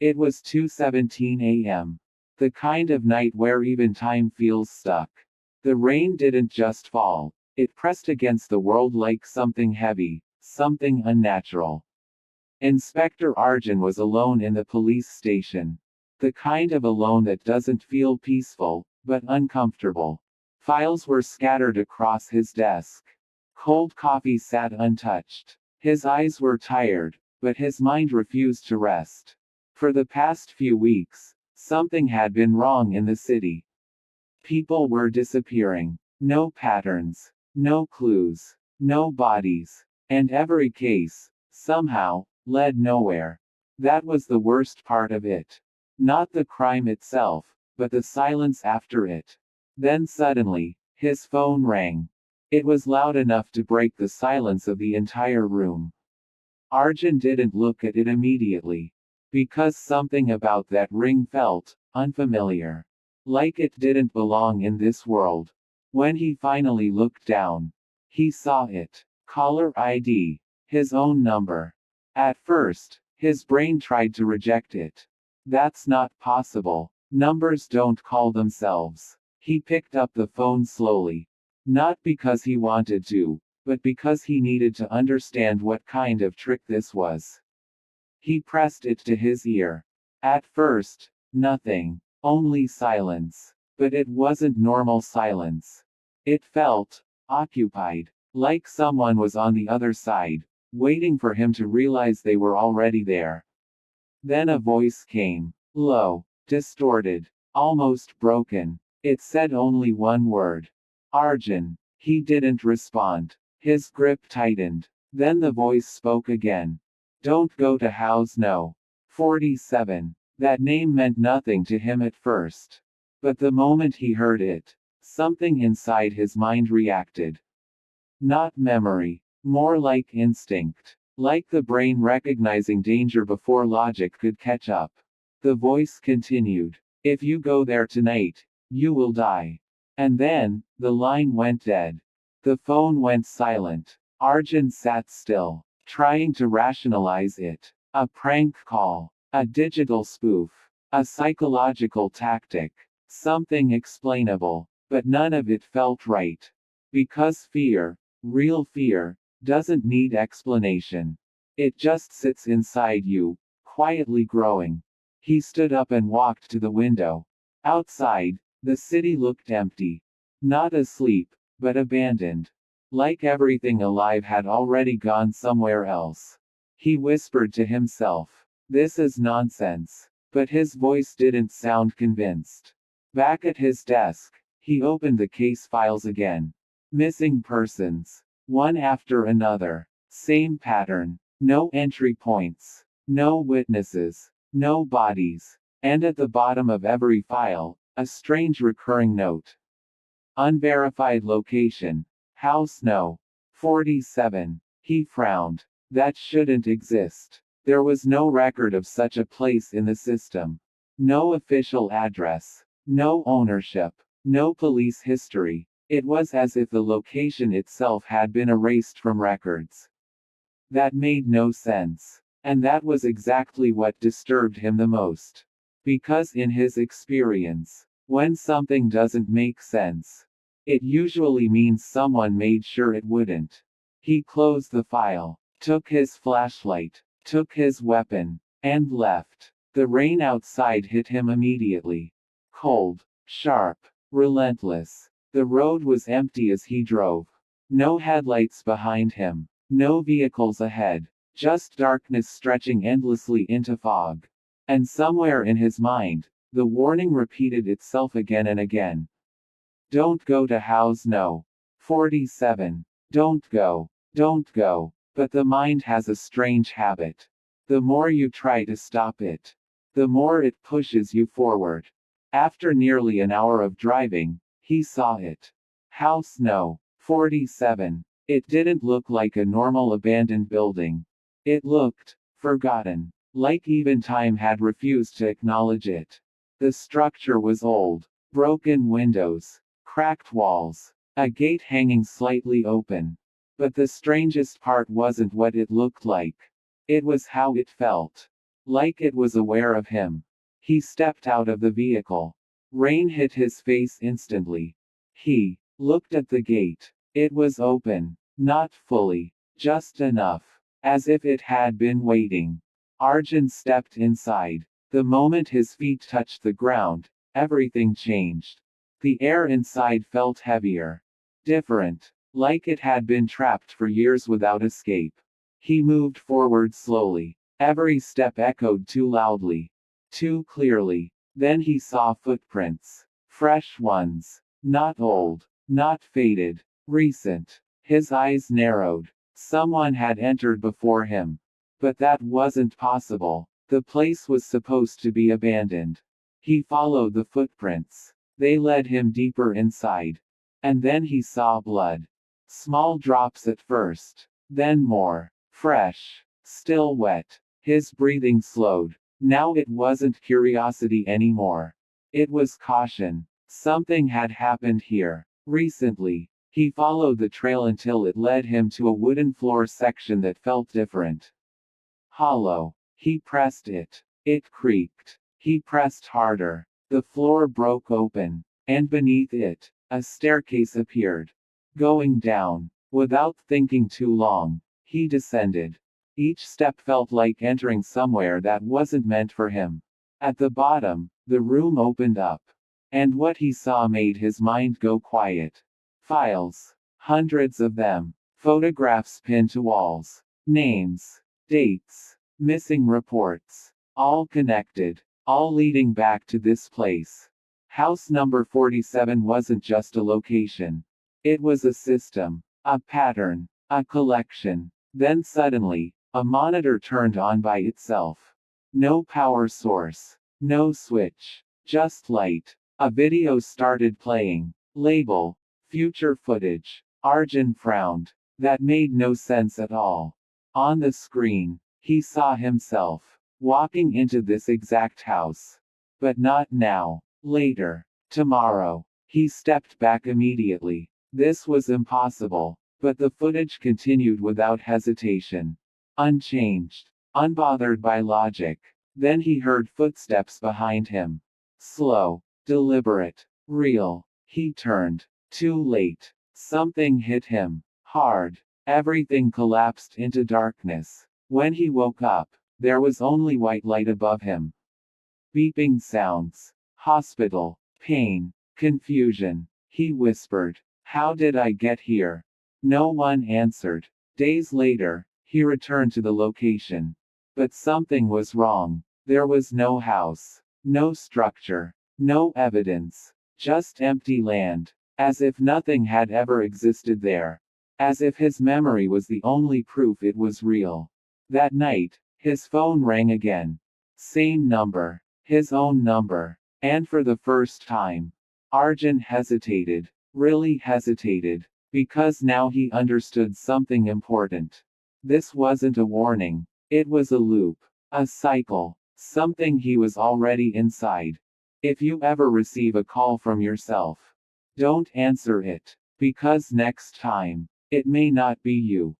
It was 2:17 a.m. The kind of night where even time feels stuck. The rain didn't just fall, it pressed against the world like something heavy, something unnatural. Inspector Arjun was alone in the police station. The kind of alone that doesn't feel peaceful, but uncomfortable. Files were scattered across his desk. Cold coffee sat untouched. His eyes were tired, but his mind refused to rest. For the past few weeks, something had been wrong in the city. People were disappearing. No patterns, no clues, no bodies. And every case, somehow, led nowhere. That was the worst part of it. Not the crime itself, but the silence after it. Then suddenly, his phone rang. It was loud enough to break the silence of the entire room. Arjun didn't look at it immediately. Because something about that ring felt unfamiliar. Like it didn't belong in this world. When he finally looked down, he saw it. Caller ID. His own number. At first, his brain tried to reject it. That's not possible. Numbers don't call themselves. He picked up the phone slowly. Not because he wanted to, but because he needed to understand what kind of trick this was. He pressed it to his ear. At first, nothing. Only silence. But it wasn't normal silence. It felt occupied. Like someone was on the other side, waiting for him to realize they were already there. Then a voice came. Low, distorted, almost broken. It said only one word. Arjun. He didn't respond. His grip tightened. Then the voice spoke again. Don't go to house no. 47. That name meant nothing to him at first. But the moment he heard it, something inside his mind reacted. Not memory. More like instinct. Like the brain recognizing danger before logic could catch up. The voice continued. If you go there tonight, you will die. And then, the line went dead. The phone went silent. Arjun sat still, trying to rationalize it. A prank call. A digital spoof. A psychological tactic. Something explainable. But none of it felt right. Because fear, real fear, doesn't need explanation. It just sits inside you, quietly growing. He stood up and walked to the window. Outside, the city looked empty. Not asleep, but abandoned. Like everything alive had already gone somewhere else. He whispered to himself, "This is nonsense." But his voice didn't sound convinced. Back at his desk, he opened the case files again. Missing persons. One after another. Same pattern. No entry points. No witnesses. No bodies. And at the bottom of every file, a strange recurring note. Unverified location. House No. 47. He frowned. That shouldn't exist. There was no record of such a place in the system. No official address. No ownership. No police history. It was as if the location itself had been erased from records. That made no sense. And that was exactly what disturbed him the most. Because in his experience, when something doesn't make sense, it usually means someone made sure it wouldn't. He closed the file, took his flashlight, took his weapon, and left. The rain outside hit him immediately. Cold, sharp, relentless. The road was empty as he drove. No headlights behind him. No vehicles ahead. Just darkness stretching endlessly into fog. And somewhere in his mind, the warning repeated itself again and again. Don't go to house no. 47. Don't go. Don't go. But the mind has a strange habit. The more you try to stop it, the more it pushes you forward. After nearly an hour of driving, he saw it. House No. 47. It didn't look like a normal abandoned building. It looked forgotten. Like even time had refused to acknowledge it. The structure was old. Broken windows. Cracked walls. A gate hanging slightly open. But the strangest part wasn't what it looked like. It was how it felt. like it was aware of him. He stepped out of the vehicle. Rain hit his face instantly. He looked at the gate. It was open. Not fully. Just enough. As if it had been waiting. Arjun stepped inside. The moment his feet touched the ground, everything changed. The air inside felt heavier. Different. Like it had been trapped for years without escape. He moved forward slowly. Every step echoed too loudly. Too clearly. Then he saw footprints. Fresh ones. Not old. Not faded. Recent. His eyes narrowed. Someone had entered before him. But that wasn't possible. The place was supposed to be abandoned. He followed the footprints. They led him deeper inside. And then he saw blood. Small drops at first. Then more. Fresh. Still wet. His breathing slowed. Now it wasn't curiosity anymore. It was caution. Something had happened here. Recently. He followed the trail until it led him to a wooden floor section that felt different. Hollow. He pressed it. It creaked. He pressed harder. The floor broke open. And beneath it, a staircase appeared. Going down. Without thinking too long, he descended. Each step felt like entering somewhere that wasn't meant for him. At the bottom, the room opened up. And what he saw made his mind go quiet. Files. Hundreds of them. Photographs pinned to walls. Names. Dates. Missing reports. All connected. All leading back to this place. House number 47 wasn't just a location. It was a system. A pattern. A collection. Then suddenly, a monitor turned on by itself. No power source. No switch. Just light. A video started playing. Label. Future footage. Arjun frowned. That made no sense at all. On the screen, he saw himself walking into this exact house. But not now. Later. Tomorrow. He stepped back immediately. This was impossible. But the footage continued without hesitation. Unchanged. Unbothered by logic. Then he heard footsteps behind him. Slow. Deliberate. Real. He turned. Too late. Something hit him. Hard. Everything collapsed into darkness. When he woke up, there was only white light above him. Beeping sounds. Hospital. Pain. Confusion. He whispered. How did I get here? No one answered. Days later, he returned to the location. But something was wrong. There was no house. No structure. No evidence. Just empty land. As if nothing had ever existed there. As if his memory was the only proof it was real. That night, his phone rang again. Same number. His own number. And for the first time, Arjun hesitated. Really hesitated. Because now he understood something important. This wasn't a warning. It was a loop. A cycle. Something he was already inside. If you ever receive a call from yourself, don't answer it. Because next time, it may not be you.